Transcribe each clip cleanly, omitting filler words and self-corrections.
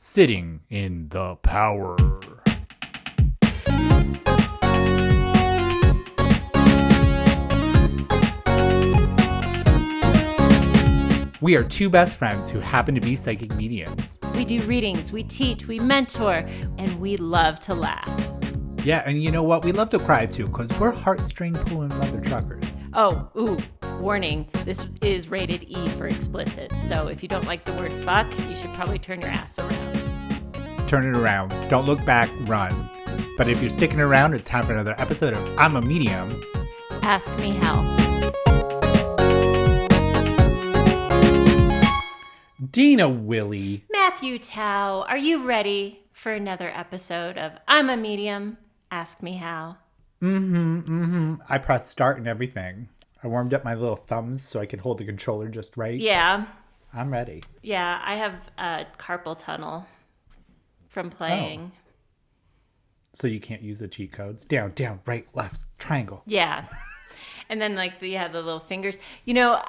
sitting in the power. We are two best friends who happen to be psychic mediums. We do readings, we teach, we mentor, and we love to laugh. Yeah, and you know what? We love to cry too, because we're heartstring pulling leather truckers. Oh, warning, this is rated E for explicit, so if you don't like the word fuck, you should probably turn your ass around. Turn it around. Don't look back, run. But if you're sticking around, it's time for another episode of I'm a Medium. Ask me how. Dina Willey. Matthew Tao, are you ready for another episode of I'm a Medium? Ask me how. I pressed start and everything. I warmed up my little thumbs so I could hold the controller just right. Yeah. I'm ready. Yeah, I have a carpal tunnel from playing. Oh. So you can't use the cheat codes? Down, right, left, triangle. Yeah. And then the little fingers. You know,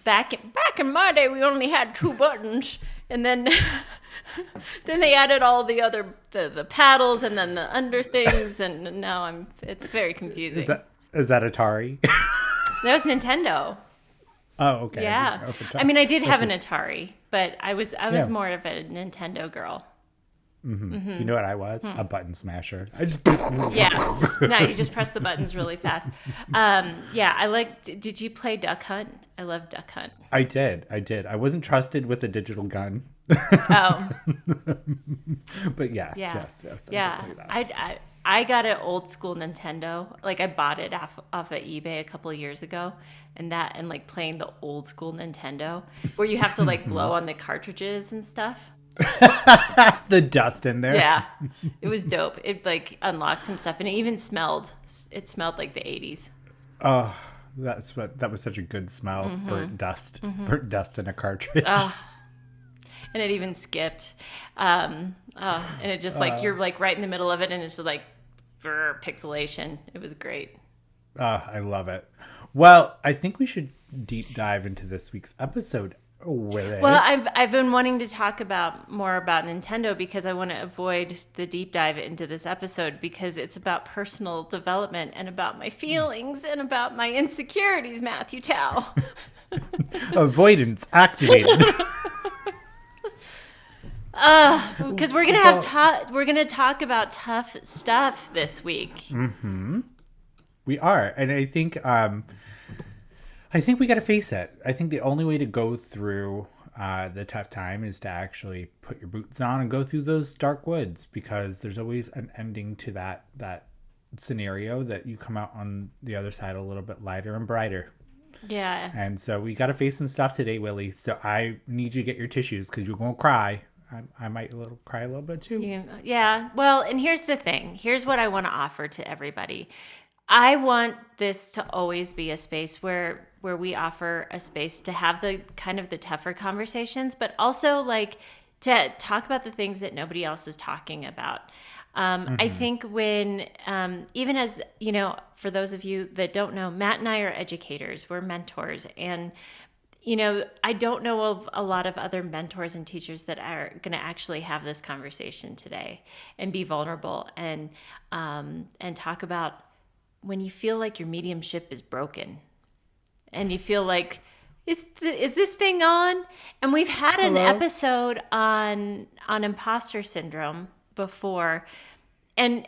back in my day, we only had two buttons, and then then they added all the other the paddles and then the under things, and now it's very confusing. Is that Atari? That was Nintendo. Oh, okay. Yeah. I mean, I did have an Atari, but I was more of a Nintendo girl. You know what I was? A button smasher. I just Yeah. No, you just press the buttons really fast. Did you play Duck Hunt? I love Duck Hunt. I did. I wasn't trusted with a digital gun. Oh. But yes. I got an old school Nintendo. I bought it off of eBay a couple of years ago, and playing the old school Nintendo where you have to blow on the cartridges and stuff. The dust in there. Yeah, it was dope. It unlocked some stuff, and it even smelled. It smelled like the 80s. Oh, that was such a good smell. Burnt dust in a cartridge. And it even skipped. And it just you're right in the middle of it, and it's just pixelation. It was great. I love it. Well, I think we should deep dive into this week's episode. Well, I've been wanting to talk more about Nintendo because I want to avoid the deep dive into this episode because it's about personal development and about my feelings and about my insecurities, Matthew Tao. Avoidance activated. Because we're gonna talk about tough stuff this week. Mm-hmm. We are, and I think we got to face it. I think the only way to go through the tough time is to actually put your boots on and go through those dark woods, because there's always an ending to that scenario that you come out on the other side a little bit lighter and brighter. Yeah. And so we got to face some stuff today, Willie. So I need you to get your tissues because you're going to cry. I might cry a little bit too. Yeah. Well, and here's the thing. Here's what I want to offer to everybody. I want this to always be a space where we offer a space to have the kind of the tougher conversations, but also to talk about the things that nobody else is talking about. I think when, even as, for those of you that don't know, Matt and I are educators, we're mentors, and I don't know of a lot of other mentors and teachers that are going to actually have this conversation today and be vulnerable and talk about when you feel like your mediumship is broken and you feel like, is this thing on? And we've had an episode on imposter syndrome before. And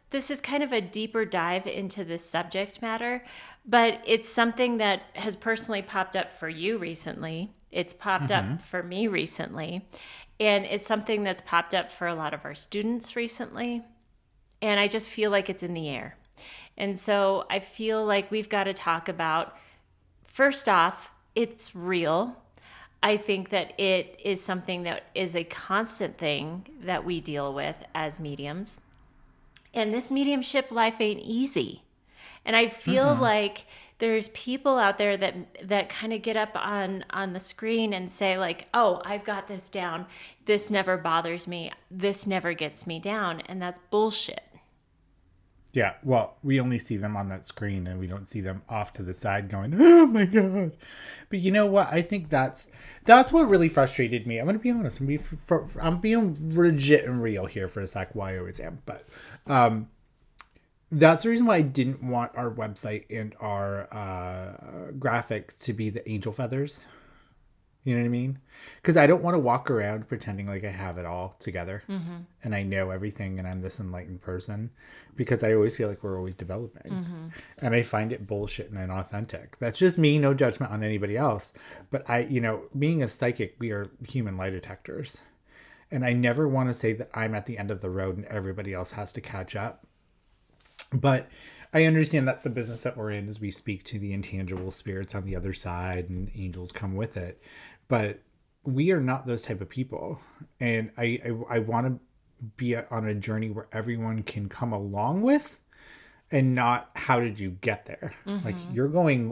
this is kind of a deeper dive into this subject matter, but it's something that has personally popped up for you recently. It's popped up for me recently. And it's something that's popped up for a lot of our students recently. And I just feel like it's in the air. And so I feel like we've got to talk about, first off, it's real. I think that it is something that is a constant thing that we deal with as mediums. And this mediumship life ain't easy. And I feel like there's people out there that kind of get up on the screen and say oh, I've got this down. This never bothers me. This never gets me down. And that's bullshit. Yeah, well, we only see them on that screen and we don't see them off to the side going, "Oh my god." But you know what? I think that's what really frustrated me. I'm going to be honest. I'm being legit and real here for a sec, why I always am. But that's the reason why I didn't want our website and our graphics to be the angel feathers. You know what I mean? Because I don't want to walk around pretending like I have it all together and I know everything and I'm this enlightened person, because I always feel like we're always developing. And I find it bullshit and inauthentic. That's just me, no judgment on anybody else. But being a psychic, we are human lie detectors. And I never want to say that I'm at the end of the road and everybody else has to catch up. But I understand that's the business that we're in, as we speak to the intangible spirits on the other side and angels come with it. But we are not those type of people. And I want to be on a journey where everyone can come along with, and not how did you get there. Like, you're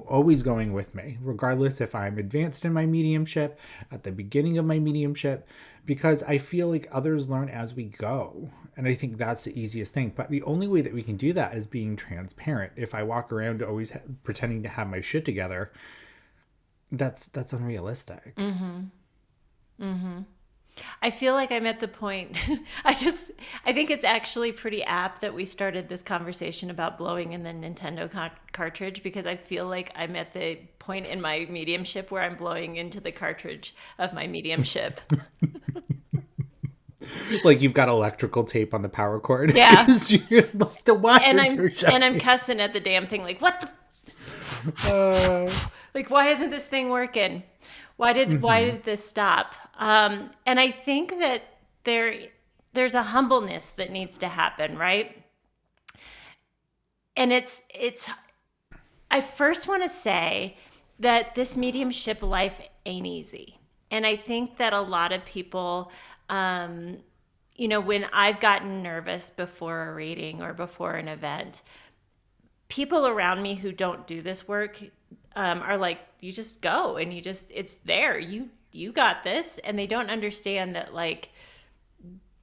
always going with me, regardless if I'm advanced in my mediumship, at the beginning of my mediumship, because I feel like others learn as we go. And I think that's the easiest thing. But the only way that we can do that is being transparent. If I walk around always pretending to have my shit together, that's unrealistic. I feel like I'm at the point. I think it's actually pretty apt that we started this conversation about blowing in the Nintendo cartridge, because I feel like I'm at the point in my mediumship where I'm blowing into the cartridge of my mediumship. Like you've got electrical tape on the power cord. Yeah. And I'm cussing at the damn thing like, what the like, why isn't this thing working? Why did this stop? And I think that there's a humbleness that needs to happen, right? And I first want to say that this mediumship life ain't easy. And I think that a lot of people, when I've gotten nervous before a reading or before an event, people around me who don't do this work are like, you just go and it's there. You got this. And they don't understand that, like,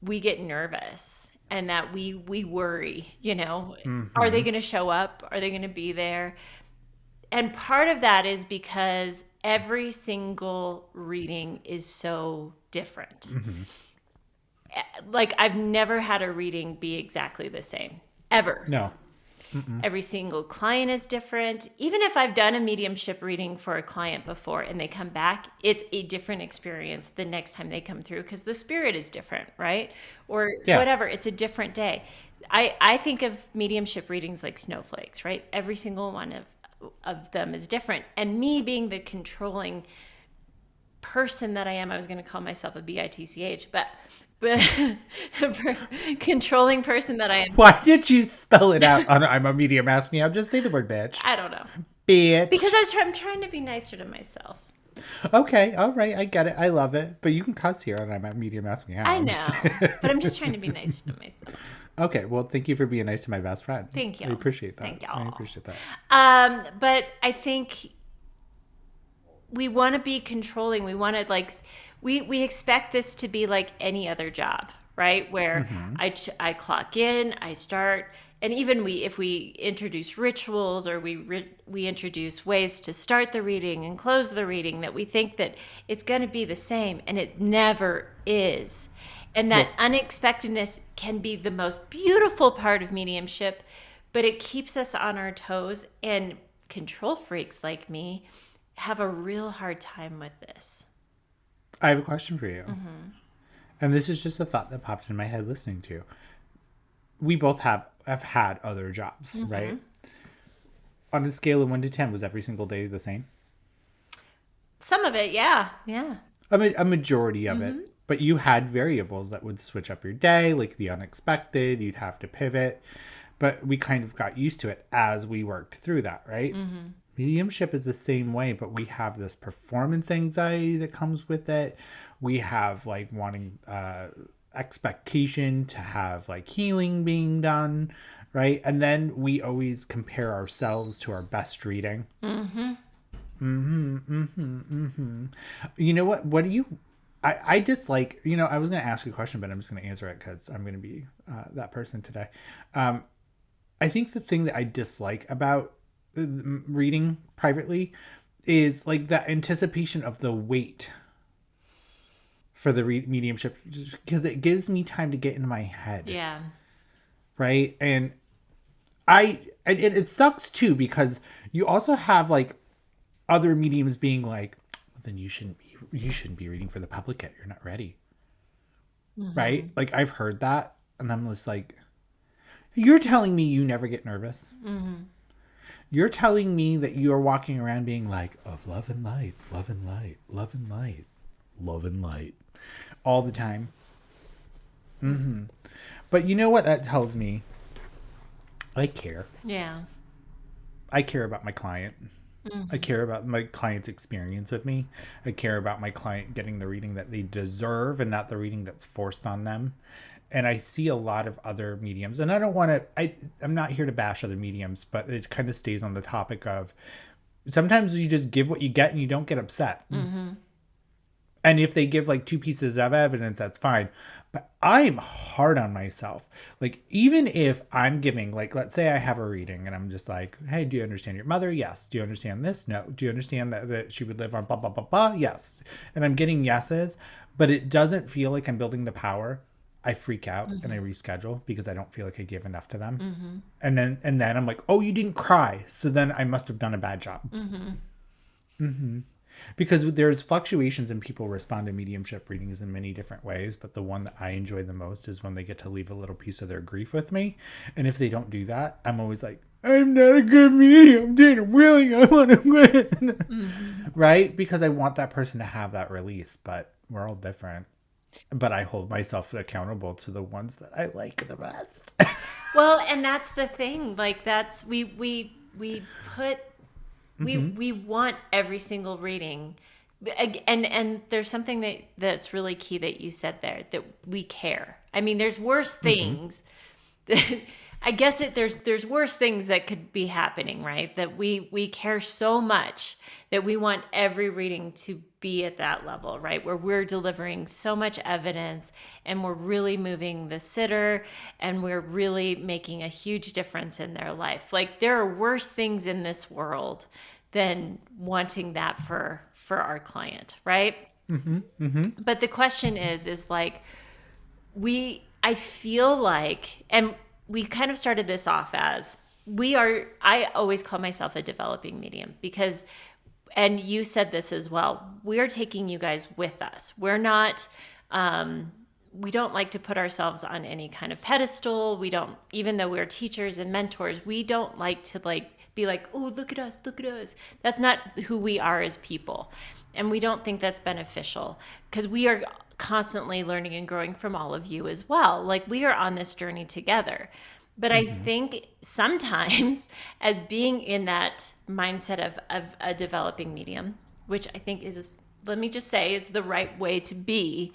we get nervous and that we worry, are they going to show up? Are they going to be there? And part of that is because every single reading is so different. Like, I've never had a reading be exactly the same, ever. No. Every single client is different. Even if I've done a mediumship reading for a client before and they come back, it's a different experience the next time they come through, because the spirit is different, right? Or whatever, it's a different day. I think of mediumship readings like snowflakes, right? Every single one of them is different. And me being the controlling person that I am, I was going to call myself a bitch, but controlling person that I am. Why did you spell it out? I'm a medium. Ask me. I'll just say the word bitch. I don't know. Bitch. Because I'm trying to be nicer to myself. Okay. All right. I get it. I love it. But you can cuss here and I'm a medium. Ask me how. I know. But I'm just trying to be nicer to myself. Okay. Well, thank you for being nice to my best friend. Thank you. I appreciate that. Thank y'all. I appreciate that. But I think we want to be controlling. We want to, like, we expect this to be like any other job, right? Where I clock in, I start, and even if we introduce rituals or we introduce ways to start the reading and close the reading, that we think that it's going to be the same, and it never is. And that unexpectedness can be the most beautiful part of mediumship, but it keeps us on our toes, and control freaks like me have a real hard time with this. I have a question for you. And this is just a thought that popped in my head listening to you. We both have had other jobs, right? On a scale of 1 to 10, was every single day the same? Some of it, yeah. Yeah. A majority of it. But you had variables that would switch up your day, like the unexpected, you'd have to pivot. But we kind of got used to it as we worked through that, right? Mediumship is the same way, but we have this performance anxiety that comes with it. We have, like, wanting expectation to have, like, healing being done, right? And then we always compare ourselves to our best reading. You know what? What do you... I dislike... I was going to ask you a question, but I'm just going to answer it because I'm going to be that person today. I think the thing that I dislike about reading privately is like that anticipation of the wait for the mediumship, because it gives me time to get into my head, Yeah. right? And it sucks too, because you also have like other mediums being like, then you shouldn't be reading for the public yet. You're not ready, right? Like I've heard that, and I'm just like, you're telling me you never get nervous? You're telling me that you are walking around being like, of love and light, love and light, love and light, love and light, all the time. But you know what that tells me? I care. Yeah. I care about my client. I care about my client's experience with me. I care about my client getting the reading that they deserve and not the reading that's forced on them. And I see a lot of other mediums, and I don't want to, I'm not here to bash other mediums, but it kind of stays on the topic of sometimes you just give what you get and you don't get upset. And if they give like two pieces of evidence, that's fine. But I'm hard on myself. Like, even if I'm giving, like, let's say I have a reading and I'm just like, hey, do you understand your mother? Yes. Do you understand this? No. Do you understand that she would live on blah, blah, blah, blah? Yes. And I'm getting yeses, but it doesn't feel like I'm building the power. I freak out and I reschedule because I don't feel like I give enough to them. And then I'm like, oh, you didn't cry. So then I must have done a bad job. Because there's fluctuations in people respond to mediumship readings in many different ways, but the one that I enjoy the most is when they get to leave a little piece of their grief with me. And if they don't do that, I'm always like, I'm not a good medium, Dana Willing, I want to win. Right? Because I want that person to have that release, but we're all different. But I hold myself accountable to the ones that I like the best. Well, and that's the thing. Like that's we put we want every single reading, and there's something that's really key that you said there, that we care. I mean, there's worse things. I guess there's worse things that could be happening, right? That we care so much that we want every reading to be at that level, right? Where we're delivering so much evidence and we're really moving the sitter and we're really making a huge difference in their life. Like, there are worse things in this world than wanting that for our client, right? But the question is like, I feel like, and we kind of started this off as I always call myself a developing medium because, and you said this as well, we're taking you guys with us. We're not, we don't like to put ourselves on any kind of pedestal. We don't, even though we're teachers and mentors, we don't like to be like, oh, look at us, look at us. That's not who we are as people. And we don't think that's beneficial because we are constantly learning and growing from all of you as well. Like, we are on this journey together. But I think sometimes, as being in that mindset of a developing medium, which I think is, let me just say, is the right way to be,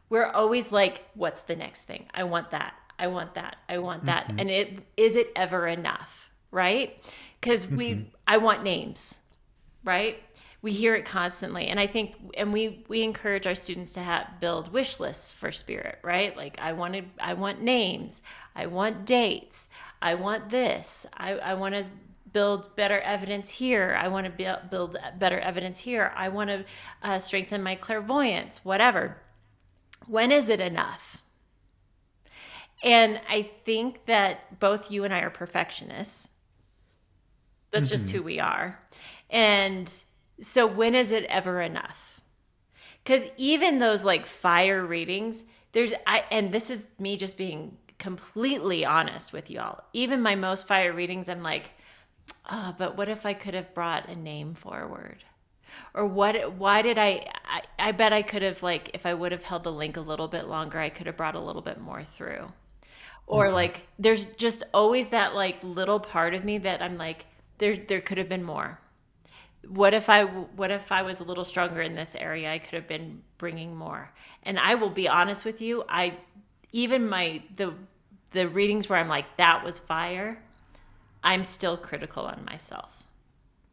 we're always like, what's the next thing? I want that. I want that. I want that. And is it ever enough? Right? Because I want names, right? We hear it constantly. And I think, and we encourage our students to build wish lists for spirit, right? Like, I want names. I want dates. I want this. I want to build better evidence here. I want to build better evidence here. I want to strengthen my clairvoyance, whatever. When is it enough? And I think that both you and I are perfectionists. That's just who we are. And so when is it ever enough? Because even those like fire readings, and this is me just being completely honest with y'all. Even my most fire readings, I'm like, oh, but what if I could have brought a name forward? Or why did I bet I could have, like, if I would have held the link a little bit longer, I could have brought a little bit more through. Or like, there's just always that like little part of me that I'm like, there could have been more. What if I was a little stronger in this area? I could have been bringing more. And I will be honest with you, even the readings where I'm like, that was fire, I'm still critical on myself.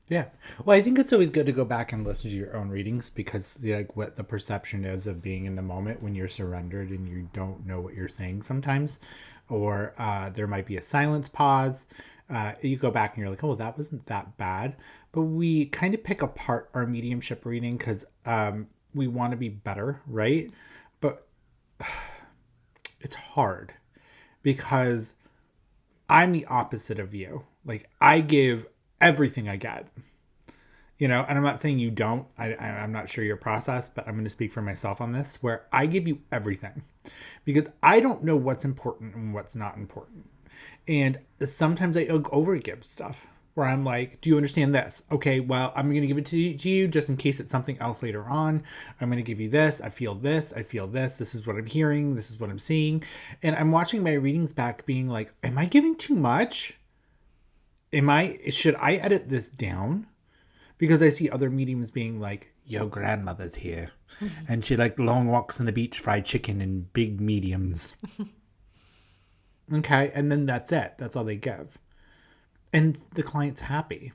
Yeah. Well, I think it's always good to go back and listen to your own readings because like what the perception is of being in the moment when you're surrendered and you don't know what you're saying sometimes, or there might be a silence pause. You go back and you're like, oh, that wasn't that bad. But we kind of pick apart our mediumship reading because we want to be better, right? But it's hard because I'm the opposite of you. Like I give everything I get, and I'm not saying you don't. I'm not sure your process, but I'm going to speak for myself on this, where I give you everything because I don't know what's important and what's not important. And sometimes I overgive stuff where I'm like, do you understand this? Okay, well, I'm going to give it to you just in case it's something else later on. I'm going to give you this. I feel this. I feel this. This is what I'm hearing. This is what I'm seeing. And I'm watching my readings back being like, am I giving too much? Should I edit this down? Because I see other mediums being like, your grandmother's here. And she liked long walks on the beach, fried chicken, and big mediums. Okay, and then that's it. That's all they give. And the client's happy.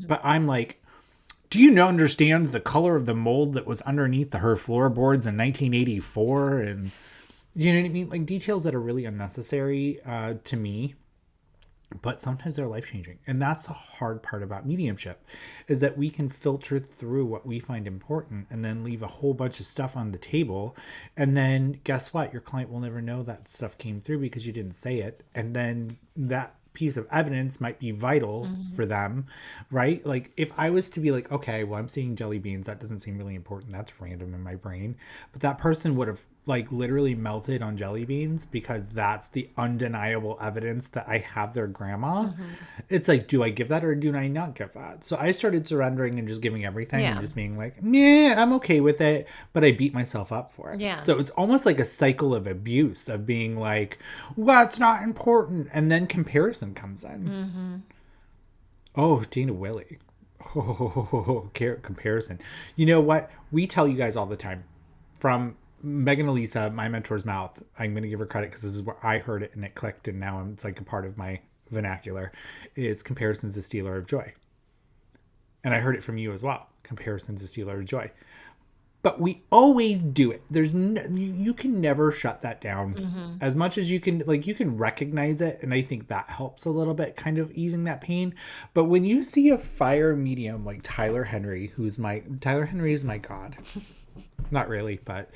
But I'm like, do you not understand the color of the mold that was underneath her floorboards in 1984? And you know what I mean? Like details that are really unnecessary to me. But sometimes they're life-changing. And that's the hard part about mediumship is that we can filter through what we find important and then leave a whole bunch of stuff on the table. And then guess what? Your client will never know that stuff came through because you didn't say it. And then that piece of evidence might be vital for them, right? Like if I was to be like, okay, well, I'm seeing jelly beans. That doesn't seem really important. That's random in my brain. But that person would have like literally melted on jelly beans because that's the undeniable evidence that I have their grandma. It's like, do I give that or do I not give that? So I started surrendering and just giving everything and just being like, yeah, I'm okay with it. But I beat myself up for it. Yeah. So it's almost like a cycle of abuse of being like, well, it's not important. And then comparison comes in. Oh, Dana Willie. Oh, comparison. You know what? We tell you guys all the time from Megan Elisa, my mentor's mouth. I'm going to give her credit because this is where I heard it and it clicked and now it's like a part of my vernacular, is comparison's a stealer of joy. And I heard it from you as well. Comparison's a stealer of joy. But we always do it. There's you can never shut that down as much as you can. Like you can recognize it, and I think that helps a little bit, kind of easing that pain. But when you see a fire medium like Tyler Henry is my god. Not really, but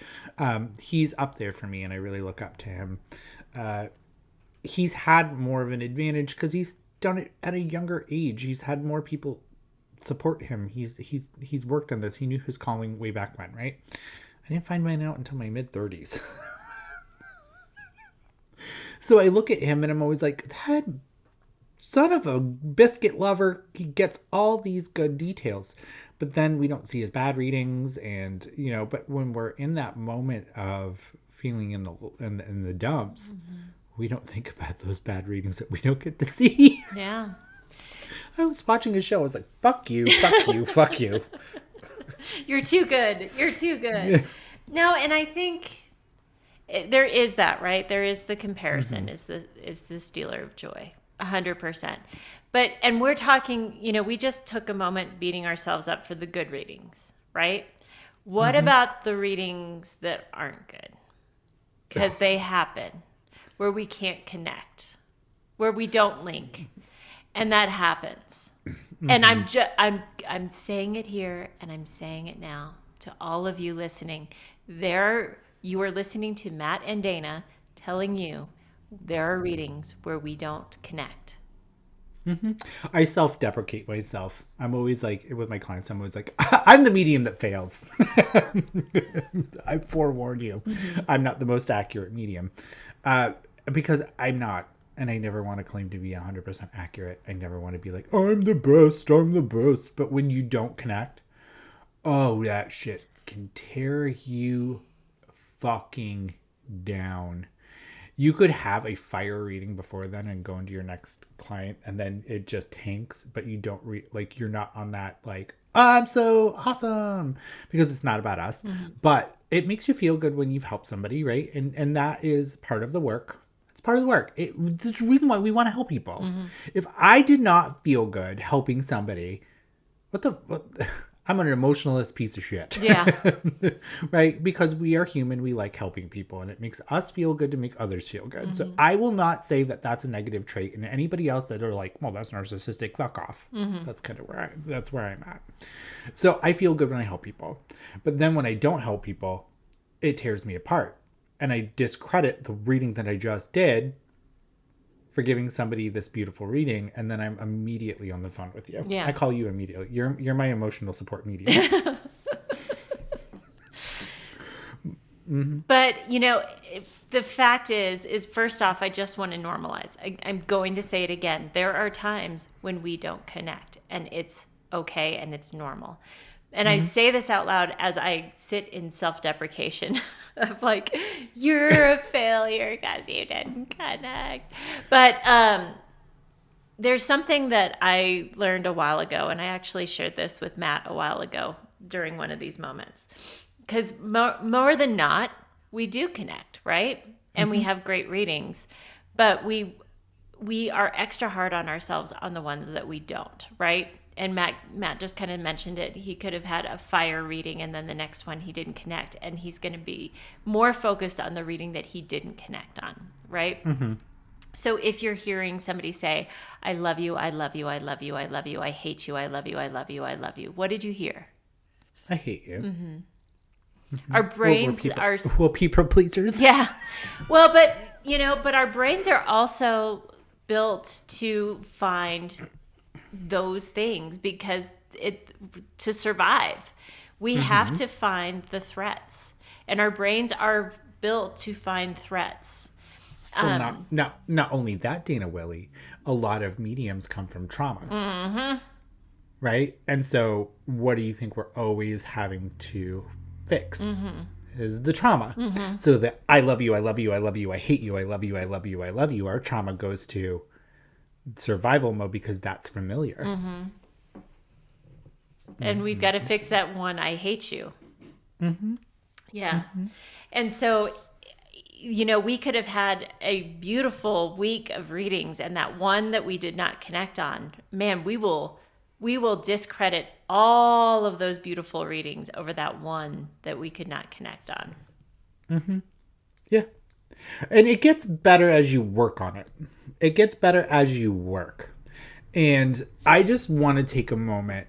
he's up there for me, and I really look up to him. He's had more of an advantage because he's done it at a younger age. He's had more people support him. He's worked on this. He knew his calling way back when, right? I didn't find mine out until my mid-30s. So I look at him and I'm always like, that son of a biscuit lover, he gets all these good details. But then we don't see his bad readings and, but when we're in that moment of feeling in the dumps, we don't think about those bad readings that we don't get to see. Yeah. I was watching a show. I was like, fuck you, fuck you, fuck you. You're too good. You're too good. Yeah. No, and I think there is that, right? There is the comparison is the stealer of joy. 100%. And we're talking, we just took a moment beating ourselves up for the good readings, right? What about the readings that aren't good? Because they happen where we can't connect, where we don't link. And that happens. And I'm saying it here and I'm saying it now to all of you listening. You are listening to Matt and Dana telling you there are readings where we don't connect. I self-deprecate myself. I'm always like, with my clients, I'm always like, I'm the medium that fails. I forewarned you. I'm not the most accurate medium. Because I'm not. And I never want to claim to be 100% accurate. I never want to be like, I'm the best. But when you don't connect, oh, that shit can tear you fucking down. You could have a fire reading before then and go into your next client and then it just tanks, but you don't you're not on that like, I'm so awesome, because it's not about us. But it makes you feel good when you've helped somebody, right? And that is part of the work. part of the work. There's a reason why we want to help people. If I did not feel good helping somebody, what I'm an emotionalist piece of shit. Yeah. Right? Because we are human. We like helping people, and it makes us feel good to make others feel good. So I will not say that that's a negative trait. And anybody else that are like, well, that's narcissistic, fuck off. That's kind of that's where I'm at. So I feel good when I help people. But then when I don't help people, it tears me apart. And I discredit the reading that I just did for giving somebody this beautiful reading, and then I'm immediately on the phone with you. Yeah. I call you immediately. You're my emotional support medium. But, the fact is first off, I just want to normalize. I'm going to say it again. There are times when we don't connect, and it's okay and it's normal. And I say this out loud as I sit in self-deprecation of like, you're a failure because you didn't connect. But there's something that I learned a while ago, and I actually shared this with Matt a while ago during one of these moments. Because more than not, we do connect, right? And we have great readings. But we are extra hard on ourselves on the ones that we don't, right? And Matt just kind of mentioned it. He could have had a fire reading, and then the next one he didn't connect. And he's going to be more focused on the reading that he didn't connect on, right? So if you're hearing somebody say, I love you, I love you, I love you, I love you, I hate you, I love you, I love you, I love you. What did you hear? I hate you. Our brains are... We're people pleasers. Yeah. Well, but our brains are also built to find those things because to survive, we have to find the threats, and our brains are built to find threats. Well, not only that, Dana Willey, a lot of mediums come from trauma. Right? And so what do you think we're always having to fix? Is the trauma. So that I love you, I love you, I love you, I hate you, I love you, I love you, I love you. Our trauma goes to survival mode because that's familiar. And we've got to fix that one, I hate you. Yeah. And so, we could have had a beautiful week of readings, and that one that we did not connect on, man, we will discredit all of those beautiful readings over that one that we could not connect on. Yeah. And it gets better as you work on it. It gets better as you work. And I just want to take a moment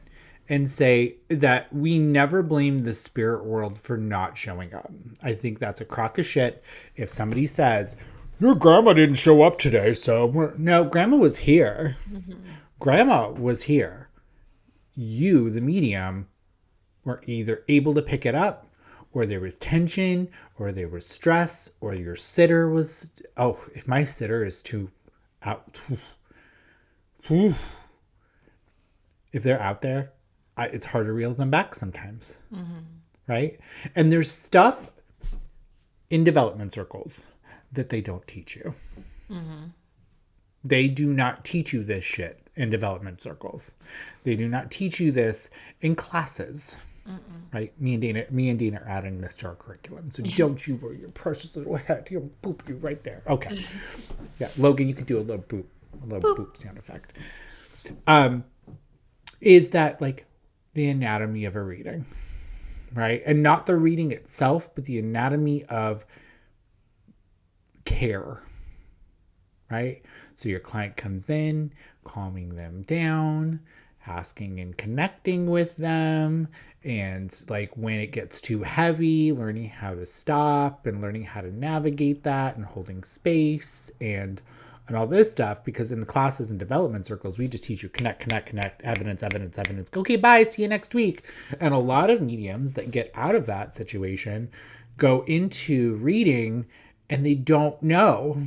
and say that we never blame the spirit world for not showing up. I think that's a crock of shit. If somebody says, your grandma didn't show up today, so... No, grandma was here. Grandma was here. You, the medium, were either able to pick it up, or there was tension, or there was stress, or your sitter was... Oh, if my sitter is too out... If they're out there, it's hard to reel them back sometimes. Right? And there's stuff in development circles that they don't teach you. They do not teach you this shit in development circles. They do not teach you this in classes. Right? Me and Dana are adding this to our curriculum. So don't you worry your precious little head. He'll boop you right there. Okay. Yeah, Logan, you could do a little boop sound effect. Is that like the anatomy of a reading, right? And not the reading itself, but the anatomy of care, right? So your client comes in, calming them down, asking and connecting with them, and like when it gets too heavy, learning how to stop and learning how to navigate that and holding space and all this stuff, because in the classes and development circles, we just teach you connect, evidence. Okay, bye, see you next week. And a lot of mediums that get out of that situation go into reading and they don't know.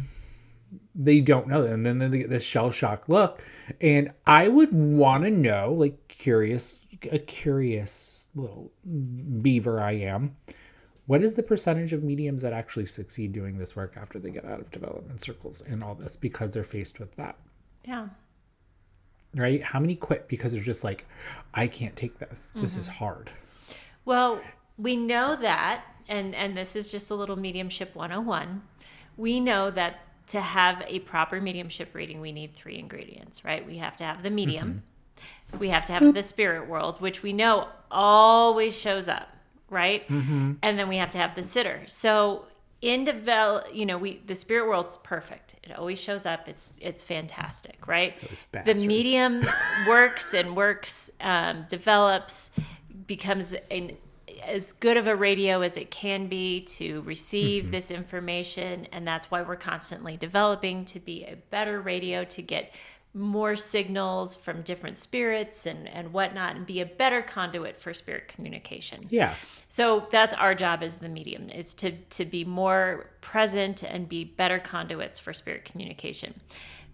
And then they get this shell shock look. And I would want to know, like a curious little beaver I am, what is the percentage of mediums that actually succeed doing this work after they get out of development circles and all this because they're faced with that? Yeah. Right? How many quit because they're just like, I can't take this. This is hard. Well, we know that, and this is just a little mediumship 101. We know that to have a proper mediumship reading, we need 3 ingredients, right? We have to have the medium. We have to have the spirit world, which we know always shows up, right? And then we have to have the sitter. So in the spirit world's perfect. It always shows up. It's fantastic, right? The medium works, develops, becomes as good of a radio as it can be to receive this information. And that's why we're constantly developing to be a better radio, to get more signals from different spirits and whatnot, and be a better conduit for spirit communication. Yeah. So that's our job as the medium, is to be more present and be better conduits for spirit communication.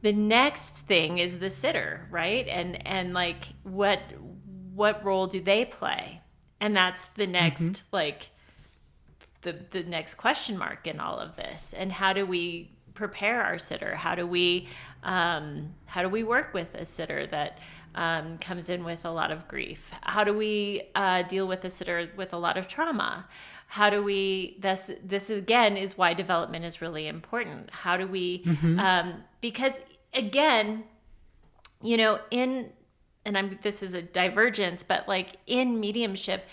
The next thing is the sitter, right? And like what role do they play? And that's the next the next question mark in all of this. And how do we prepare our sitter? How do we work with a sitter that comes in with a lot of grief? How do we deal with a sitter with a lot of trauma? How do we, this again is why development is really important. How do we, because again, this is a divergence, but like in mediumship,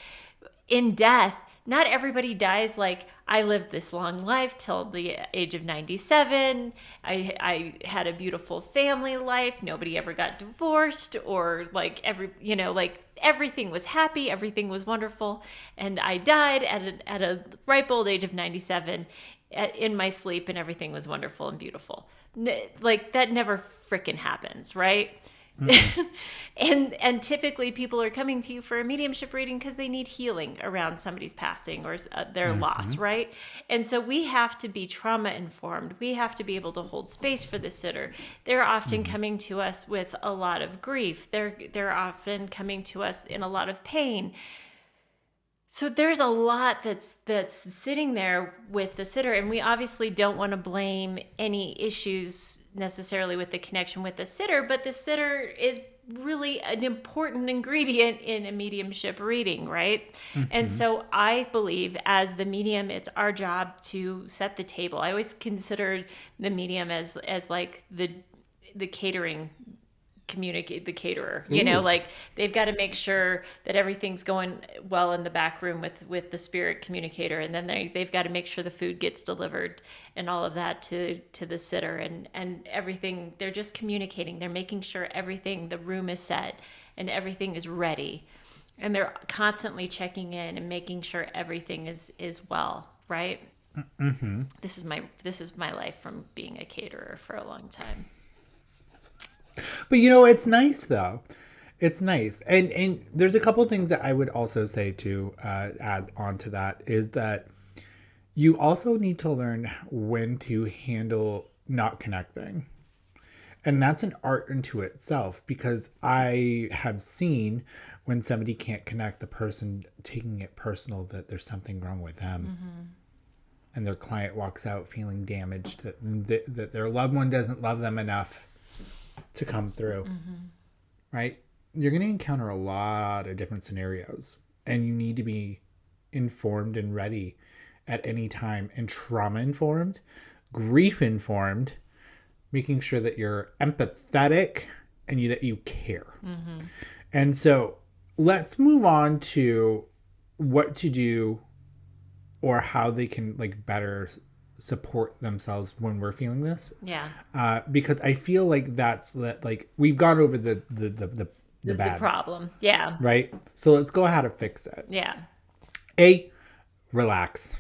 in death, not everybody dies like, I lived this long life till the age of 97. I had a beautiful family life. Nobody ever got divorced, or like everything was happy. Everything was wonderful. And I died at a ripe old age of 97 in my sleep, and everything was wonderful and beautiful. Like that never frickin' happens, right? And typically people are coming to you for a mediumship reading because they need healing around somebody's passing or their loss, right? And so we have to be trauma informed. We have to be able to hold space for the sitter. They're often coming to us with a lot of grief. They're often coming to us in a lot of pain. So there's a lot that's sitting there with the sitter, and we obviously don't want to blame any issues necessarily with the connection with the sitter, but the sitter is really an important ingredient in a mediumship reading, right? And so I believe as the medium, it's our job to set the table. I always considered the medium as like the catering the caterer, like they've got to make sure that everything's going well in the back room with the spirit communicator, and then they've got to make sure the food gets delivered and all of that to the sitter, and everything. They're just communicating. They're making sure the room is set and everything is ready, and they're constantly checking in and making sure everything is well, right? This is my life from being a caterer for a long time. But it's nice though. It's nice. And there's a couple things that I would also say to add on to that, is that you also need to learn when to handle not connecting. And that's an art unto itself, because I have seen when somebody can't connect, the person taking it personal that there's something wrong with them. And their client walks out feeling damaged, that their loved one doesn't love them enough to come through, right? You're going to encounter a lot of different scenarios, and you need to be informed and ready at any time, and trauma informed, grief informed, making sure that you're empathetic and that you care. And so let's move on to what to do, or how they can like better support themselves when we're feeling this. Because I feel like that's like we've gone over the bad problem. Yeah. Right. So let's go how to fix it. Yeah. Relax.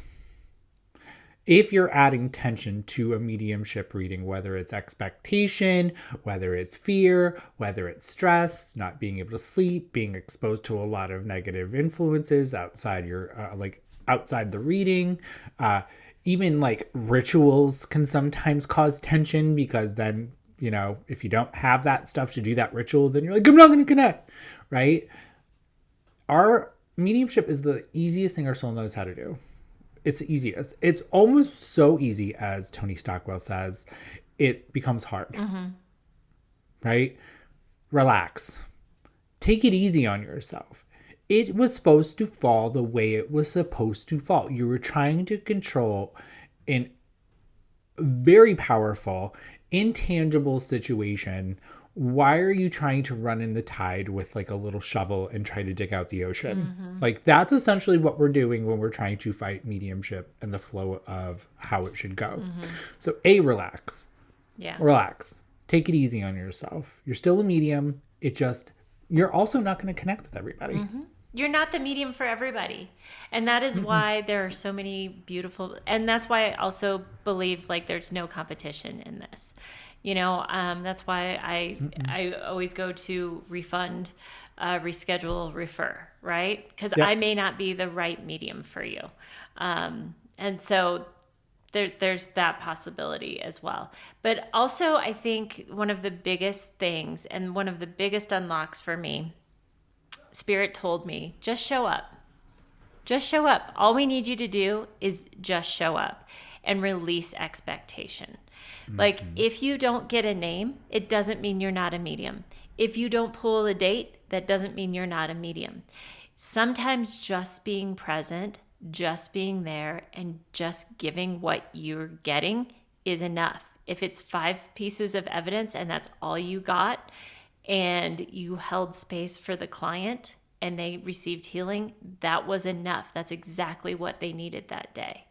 If you're adding tension to a mediumship reading, whether it's expectation, whether it's fear, whether it's stress, not being able to sleep, being exposed to a lot of negative influences outside outside the reading, even like rituals can sometimes cause tension, because then, if you don't have that stuff to do that ritual, then you're like, I'm not going to connect, right? Our mediumship is the easiest thing our soul knows how to do. It's the easiest. It's almost so easy, as Tony Stockwell says, it becomes hard, right? Relax. Take it easy on yourself. It was supposed to fall the way it was supposed to fall. You were trying to control an very powerful, intangible situation. Why are you trying to run in the tide with like a little shovel and try to dig out the ocean? Like that's essentially what we're doing when we're trying to fight mediumship and the flow of how it should go. So relax. Yeah. Relax. Take it easy on yourself. You're still a medium. You're also not going to connect with everybody. You're not the medium for everybody. And that is why there are so many beautiful, and that's why I also believe like there's no competition in this. That's why I always go to refund, reschedule, refer, right? Because I may not be the right medium for you. And so there's that possibility as well. But also I think one of the biggest things and one of the biggest unlocks for me, Spirit told me, just show up. Just show up. All we need you to do is just show up and release expectation. Like if you don't get a name, it doesn't mean you're not a medium. If you don't pull a date, that doesn't mean you're not a medium. Sometimes just being present, just being there, and just giving what you're getting is enough. If it's 5 pieces of evidence and that's all you got, and you held space for the client and they received healing, that was enough. That's exactly what they needed that day.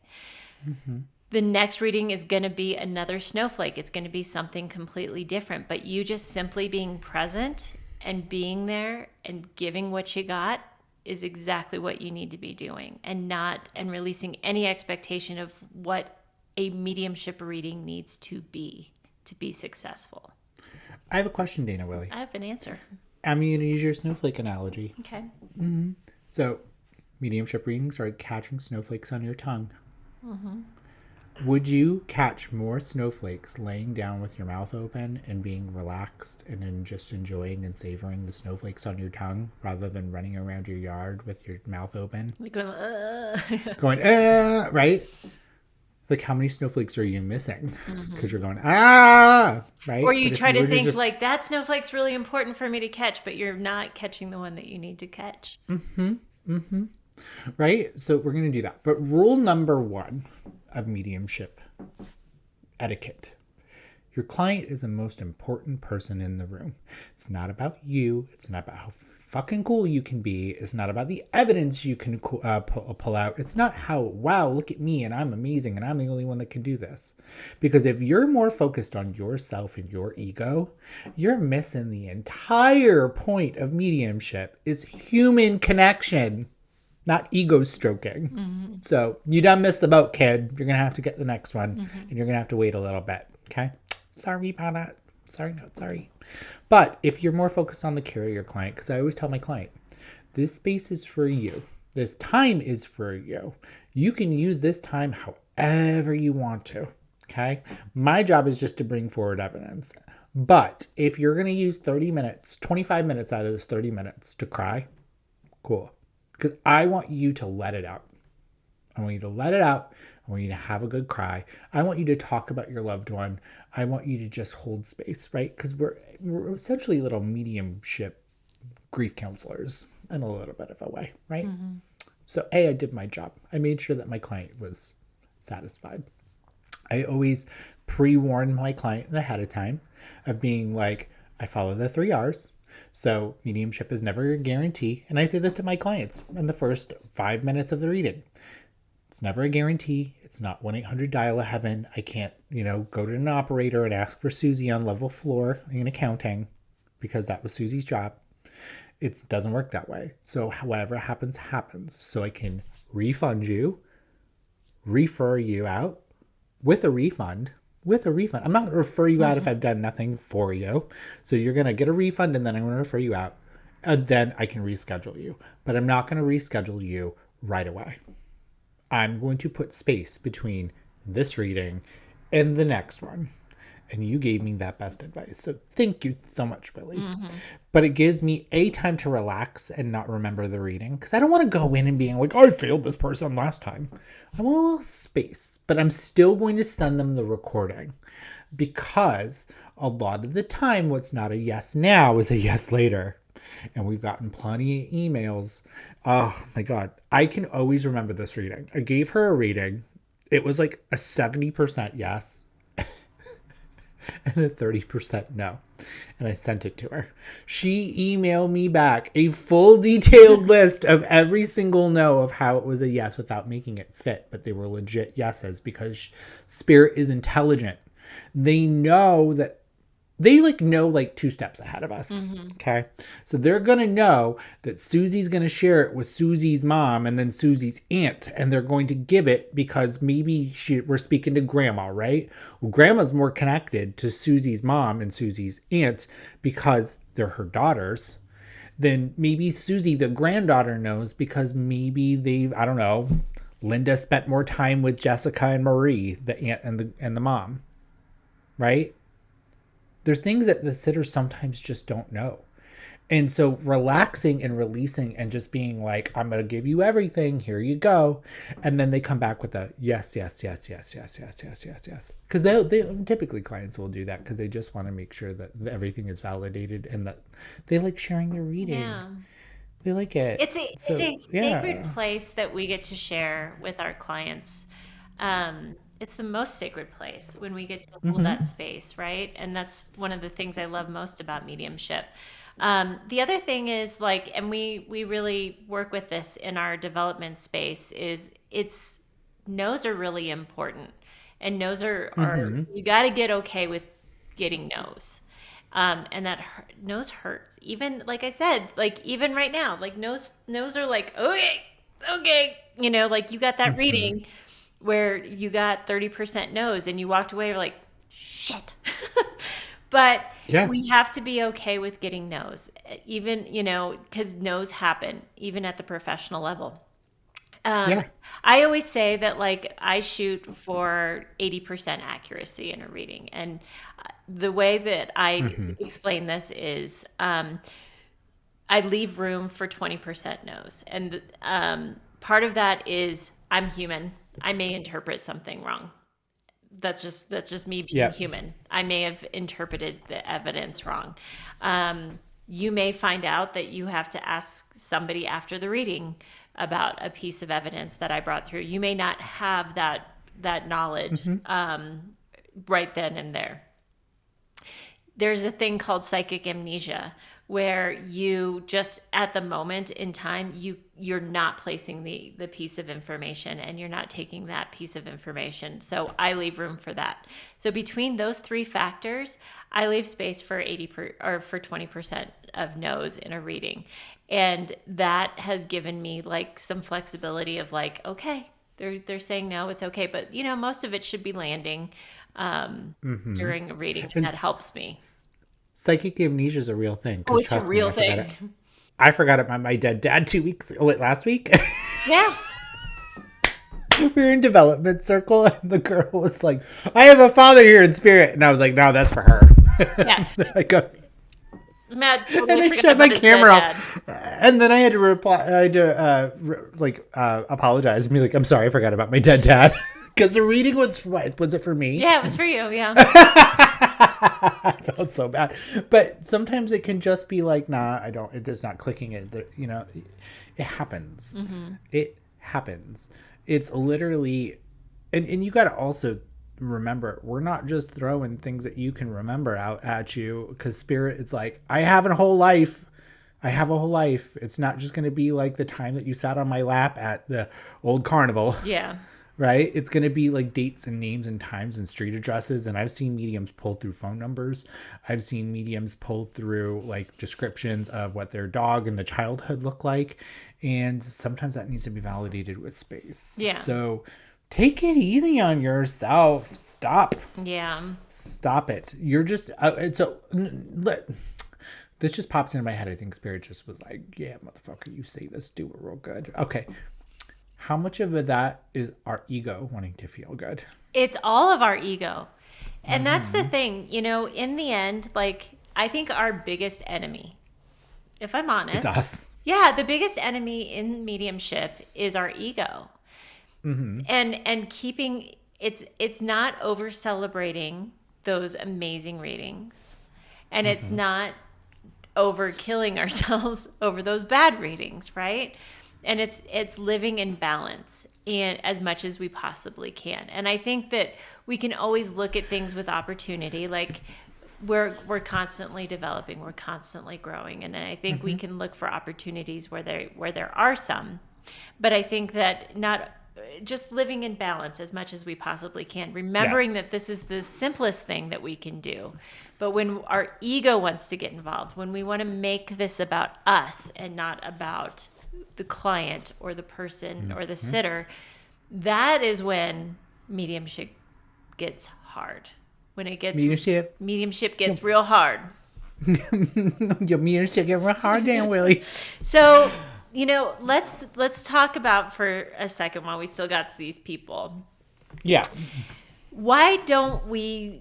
The next reading is going to be another snowflake. It's going to be something completely different, but you just simply being present and being there and giving what you got is exactly what you need to be doing, and releasing any expectation of what a mediumship reading needs to be successful. I have a question, Dana Willey. I have an answer. I'm going to use your snowflake analogy. Okay. So, mediumship readings are like catching snowflakes on your tongue. Would you catch more snowflakes laying down with your mouth open and being relaxed and then just enjoying and savoring the snowflakes on your tongue rather than running around your yard with your mouth open? Like going, Going, right? Like, how many snowflakes are you missing? Because you're going, right? Or you try to think like, that snowflake's really important for me to catch, but you're not catching the one that you need to catch. Right? So we're going to do that. But rule number 1 of mediumship etiquette. Your client is the most important person in the room. It's not about you. It's not about how fucking cool you can be. It's not about the evidence you can pull out. It's not how, wow, look at me and I'm amazing and I'm the only one that can do this. Because if you're more focused on yourself and your ego, you're missing the entire point of mediumship is human connection, not ego stroking. So you done missed the boat, kid. You're going to have to get the next one and you're going to have to wait a little bit. Okay. Sorry about that. Sorry. But if you're more focused on the care of your client, because I always tell my client, this space is for you. This time is for you. You can use this time however you want to. Okay. My job is just to bring forward evidence. But if you're going to use 30 minutes, 25 minutes out of this 30 minutes to cry, cool. Because I want you to let it out. I want you to let it out. I want you to have a good cry. I want you to talk about your loved one. I want you to just hold space, right? Because we're essentially little mediumship grief counselors in a little bit of a way, right? So I did my job. I made sure that my client was satisfied. I always pre-warn my client ahead of time of being like, I follow the 3 R's. So mediumship is never a guarantee. And I say this to my clients in the first 5 minutes of the reading. It's never a guarantee. It's not 1-800-dial-a-heaven. I can't, go to an operator and ask for Susie on level floor in accounting because that was Susie's job. It doesn't work that way. So however happens, happens. So I can refund you, refer you out with a refund. I'm not going to refer you out if I've done nothing for you. So you're going to get a refund and then I'm going to refer you out. And then I can reschedule you. But I'm not going to reschedule you right away. I'm going to put space between this reading and the next one. And you gave me that best advice. So thank you so much, Willie. But it gives me a time to relax and not remember the reading. Because I don't want to go in and being like, I failed this person last time. I want a little space. But I'm still going to send them the recording. Because a lot of the time, what's not a yes now is a yes later. And we've gotten plenty of emails. Oh my God. I can always remember this reading. I gave her a reading. It was like a 70% yes. and a 30% no. And I sent it to her. She emailed me back a full detailed list of every single no of how it was a yes without making it fit, but they were legit yeses because spirit is intelligent. They know that they know 2 steps ahead of us. Okay. So they're going to know that Susie's going to share it with Susie's mom and then Susie's aunt. And they're going to give it because maybe we're speaking to grandma, right? Well, grandma's more connected to Susie's mom and Susie's aunt because they're her daughters. Then maybe Susie, the granddaughter, knows because maybe I don't know, Linda spent more time with Jessica and Marie, the aunt and the mom, right? There are things that the sitters sometimes just don't know. And so relaxing and releasing and just being like, I'm going to give you everything. Here you go. And then they come back with a yes, yes, yes, yes, yes, yes, yes, yes, yes. Because they typically clients will do that because they just want to make sure that everything is validated and that they like sharing their reading. Yeah. They like it. It's a sacred place that we get to share with our clients. It's the most sacred place when we get to hold that space, right? And that's one of the things I love most about mediumship. The other thing is and we really work with this in our development space, is no's are really important, and no's are you got to get okay with getting no's. And that no's hurts. Even like I said, even right now, no's are okay, you got that reading where you got 30% no's and you walked away, you're like, shit. But we have to be okay with getting no's, even, because no's happen, even at the professional level. I always say that I shoot for 80% accuracy in a reading. And the way that I explain this is I leave room for 20% no's. And part of that is I'm human. I may interpret something wrong. That's just me being human. I may have interpreted the evidence wrong. You may find out that you have to ask somebody after the reading about a piece of evidence that I brought through. You may not have that knowledge right then and there. There's a thing called psychic amnesia, where you just at the moment in time, you're not placing the piece of information, and you're not taking that piece of information. So I leave room for that. So between those 3 factors, I leave space for 20% of no's in a reading. And that has given me some flexibility of okay, they're saying no, it's okay. But most of it should be landing during a reading, and that helps me. Psychic amnesia is a real thing. Oh, it's a real thing. I forgot about my dead dad last week. Yeah. We were in development circle and the girl was like, I have a father here in spirit. And I was like, no, that's for her. Yeah. I go, Matt totally and I shut my camera off. And then I had to reply. I had to apologize and be like, I'm sorry, I forgot about my dead dad. Because the reading was it for me? Yeah, it was for you. Yeah. I felt so bad. But sometimes it can just be nah, I don't. It's not clicking. It happens. It happens. It's literally, and you got to also remember, we're not just throwing things that you can remember out at you, because spirit is I have a whole life. I have a whole life. It's not just going to be the time that you sat on my lap at the old carnival. Yeah. Right? It's going to be dates and names and times and street addresses. And I've seen mediums pull through phone numbers. I've seen mediums pull through descriptions of what their dog in the childhood looked like. And sometimes that needs to be validated with space. Yeah. So take it easy on yourself. Stop. Yeah. Stop it. You're just, this just pops into my head. I think spirit just was yeah, motherfucker, you say this, do it real good. Okay. How much of that is our ego wanting to feel good? It's all of our ego. And that's the thing, in the end, I think our biggest enemy, if I'm honest, is us. Yeah, the biggest enemy in mediumship is our ego. And keeping it's not over celebrating those amazing readings. And it's not over killing ourselves over those bad readings, right? And it's living in balance and as much as we possibly can. And I think that we can always look at things with opportunity. Like we're constantly developing, we're constantly growing, and I think we can look for opportunities where there are some. But I think that not just living in balance as much as we possibly can, remembering Yes. that this is the simplest thing that we can do. But when our ego wants to get involved, when we want to make this about us and not about the client or the person or the sitter, that is when mediumship gets hard. When it gets mediumship gets real hard. Your mediumship get real hard, Dan Willie. So, let's talk about for a second while we still got these people. Yeah. Why don't we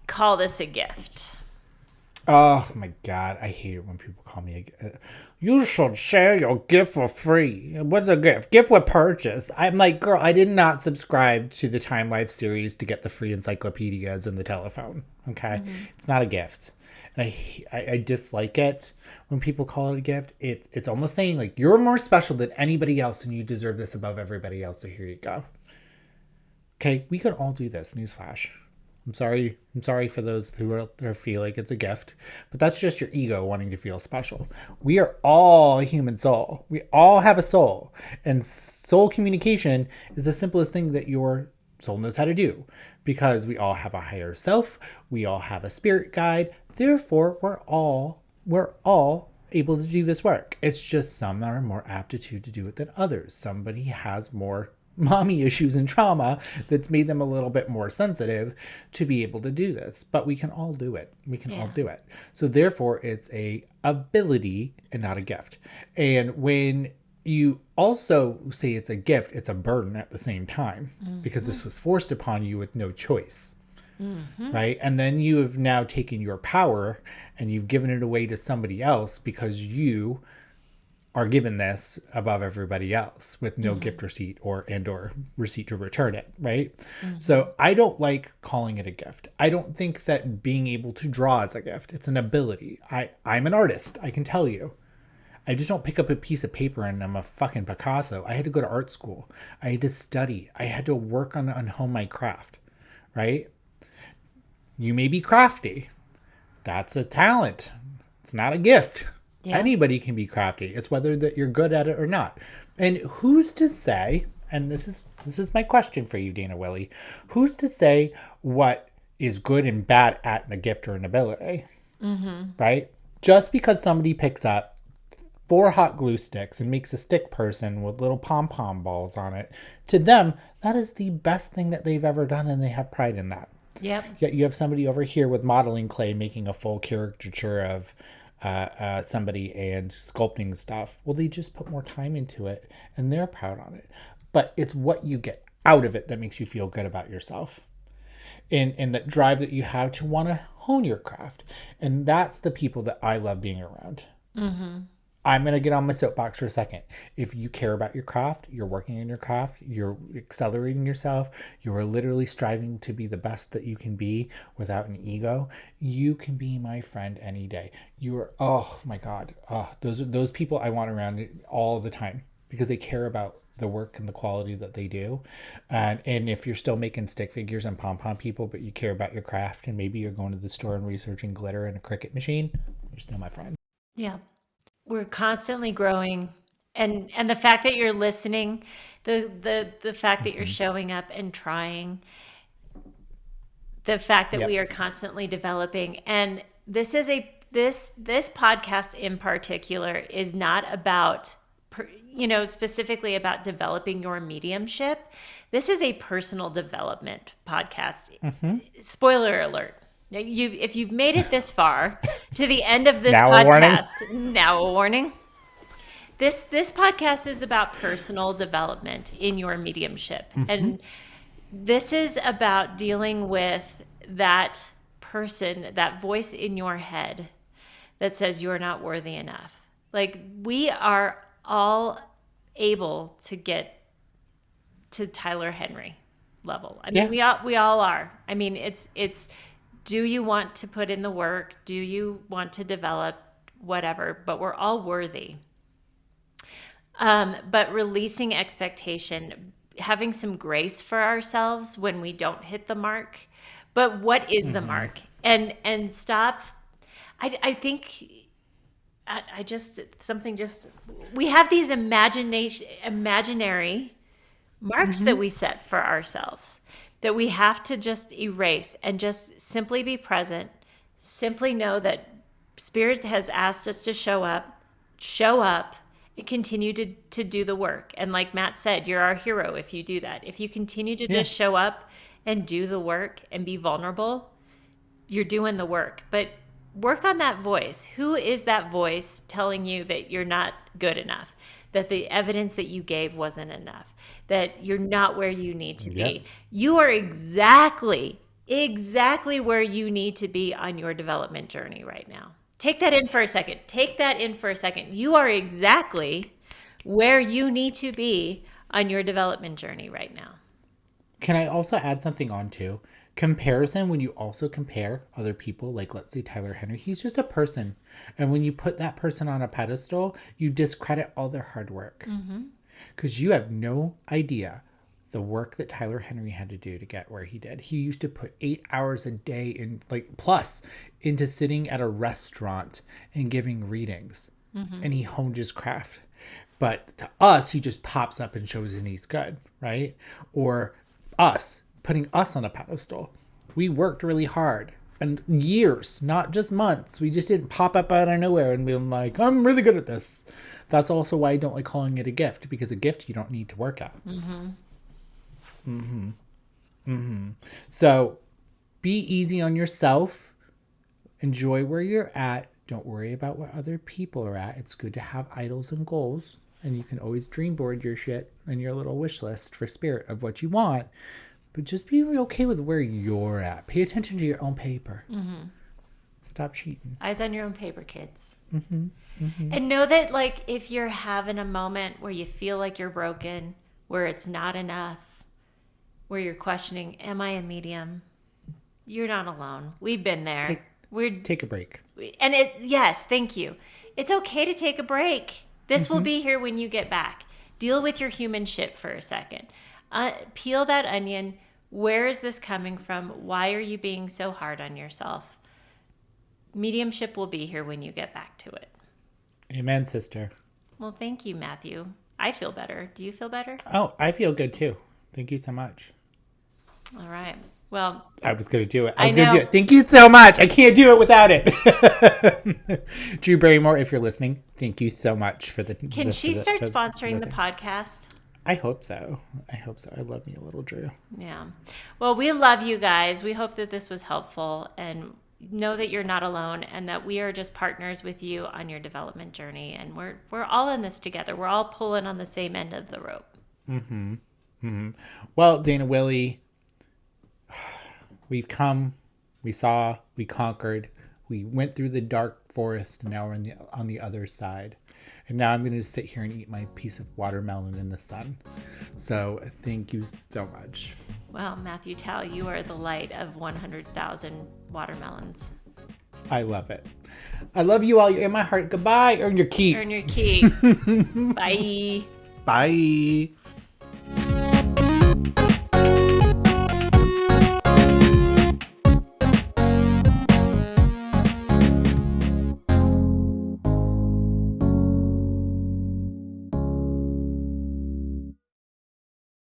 call this a gift? Oh my God, I hate it when people call me a gift. You should share your gift for free. What's a gift? Gift with purchase. I'm like, girl, I did not subscribe to the Time Life series to get the free encyclopedias and the telephone. Okay, it's not a gift, and I dislike it when people call it a gift. It's almost saying like you're more special than anybody else, and you deserve this above everybody else. So here you go. Okay, we could all do this. Newsflash. I'm sorry for those who feel like it's a gift, but that's just your ego wanting to feel special. We are all a human soul. We all have a soul, and soul communication is the simplest thing that your soul knows how to do, because we all have a higher self. We all have a spirit guide. Therefore, we're all able to do this work. It's just some are more aptitude to do it than others. Somebody has more mommy issues and trauma that's made them a little bit more sensitive to be able to do this, but we can all do it. All do it. So therefore it's a ability and not a gift. And when you also say it's a gift, it's a burden at the same time, because this was forced upon you with no choice. Right? And then you have now taken your power and you've given it away to somebody else because you are given this above everybody else with no gift receipt or receipt to return it, right? So I don't like calling it a gift. I don't think that being able to draw is a gift. It's an ability. I'm an artist, I can tell you. I just don't pick up a piece of paper and I'm a fucking Picasso. I had to go to art school. I had to study. I had to work on hone my craft, right? You may be crafty. That's a talent. It's not a gift. Yeah. Anybody can be crafty. It's whether that you're good at it or not. And who's to say, and this is my question for you, Dana Willie, who's to say what is good and bad at a gift or an ability? Right? Just because somebody picks up 4 hot glue sticks and makes a stick person with little pom-pom balls on it, to them, that is the best thing that they've ever done, and they have pride in that. Yep. Yet you have somebody over here with modeling clay making a full caricature of somebody and sculpting stuff. Well, they just put more time into it and they're proud on it. But it's what you get out of it that makes you feel good about yourself. And that drive that you have to want to hone your craft. And that's the people that I love being around. I'm going to get on my soapbox for a second. If you care about your craft, you're working in your craft, you're accelerating yourself, you are literally striving to be the best that you can be without an ego, you can be my friend any day. You are, oh my God. Those people I want around all the time because they care about the work and the quality that they do. And if you're still making stick figures and pom-pom people, but you care about your craft and maybe you're going to the store and researching glitter and a Cricut machine, you're still my friend. Yeah. We're constantly growing, and the fact that you're listening, the fact that you're showing up and trying, the fact that we are constantly developing, and this podcast in particular is not about specifically about developing your mediumship. This is a personal development podcast. Spoiler alert. If you've made it this far to the end of this podcast, now a warning. This podcast is about personal development in your mediumship. And this is about dealing with that person, that voice in your head that says you're not worthy enough. Like, we are all able to get to Tyler Henry level. I mean, we all are. I mean, it's do you want to put in the work? Do you want to develop whatever? But we're all worthy. But releasing expectation, having some grace for ourselves when we don't hit the mark. But what is the mark? And stop. I think I just something just we have these imaginary marks that we set for ourselves that we have to just erase and just simply be present. Simply know that Spirit has asked us to show up, and continue to do the work. And like Matt said, you're our hero if you do that. If you continue to just show up and do the work and be vulnerable, you're doing the work. But work on that voice. Who is that voice telling you that you're not good enough? That the evidence that you gave wasn't enough? That you're not where you need to be? You are exactly where you need to be on your development journey right now. Take that in for a second. You are exactly where you need to be on your development journey right now. Can I also add something on too? Comparison, when you also compare other people, like let's say Tyler Henry, he's just a person. And when you put that person on a pedestal, you discredit all their hard work. Because you have no idea the work that Tyler Henry had to do to get where he did. He used to put 8 hours a day in, like plus, into sitting at a restaurant and giving readings. And he honed his craft. But to us, he just pops up and shows and he's good, right? Or us, putting us on a pedestal. We worked really hard and years, not just months. We just didn't pop up out of nowhere and be like, I'm really good at this. That's also why I don't like calling it a gift, because a gift you don't need to work at. So be easy on yourself. Enjoy where you're at. Don't worry about what other people are at. It's good to have idols and goals. And you can always dream board your shit and your little wish list for Spirit of what you want. But just be okay with where you're at. Pay attention to your own paper. Stop cheating. Eyes on your own paper, kids. And know that, like, if you're having a moment where you feel like you're broken, where it's not enough, where you're questioning, am I a medium? You're not alone. We've been there. Take a break. And yes, thank you. It's okay to take a break. This will be here when you get back. Deal with your human shit for a second. Peel that onion. Where is this coming from? Why are you being so hard on yourself? Mediumship will be here when you get back to it. Amen, sister. Well, thank you, Matthew. I feel better. Do you feel better? Oh, I feel good too. Thank you so much. All right. Well, I was going to do it. I was going to do it. Thank you so much. I can't do it without it. Drew Barrymore, if you're listening, thank you so much for the... Can she start sponsoring the podcast? I hope so. I love me a little Drew. Yeah. Well, we love you guys. We hope that this was helpful, and know that you're not alone and that we are just partners with you on your development journey. And we're all in this together. We're all pulling on the same end of the rope. Well, Dana Willey, we've come, we saw, we conquered, we went through the dark forest, and now we're on the other side. And now I'm going to just sit here and eat my piece of watermelon in the sun. So thank you so much. Well, Matthew Tao, you are the light of 100,000 watermelons. I love it. I love you all. You're in my heart. Goodbye. Earn your keep. Earn your keep. Bye. Bye.